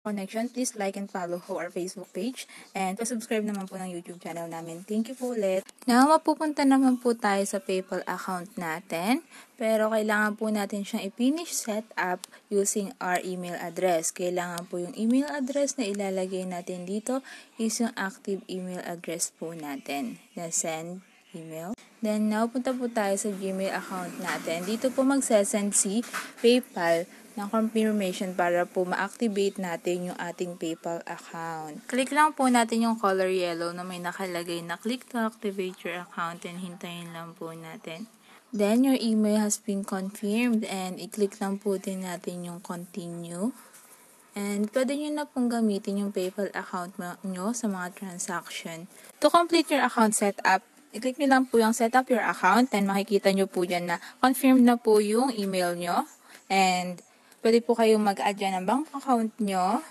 connection, please like and follow our Facebook page and subscribe naman po ng YouTube channel namin. Thank you po ulit. Now, mapupunta naman po tayo sa PayPal account natin, pero kailangan po natin siyang i-finish set up using our email address. Kailangan po yung email address na ilalagay natin dito is yung active email address po natin na send email. Then, now, punta po tayo sa Gmail account natin. Dito po magsasend si PayPal ng confirmation para po ma-activate natin yung ating PayPal account. Click lang po natin yung color yellow na may nakalagay na click to activate your account and hintayin lang po natin. Then, your email has been confirmed and i-click lang po din natin yung continue. And pwede nyo na pong gamitin yung PayPal account nyo sa mga transaction. To complete your account setup, i-click nyo lang po yung set up your account and makikita nyo po dyan na confirmed na po yung email nyo. And pwede po kayong mag-add dyan ng bank account nyo.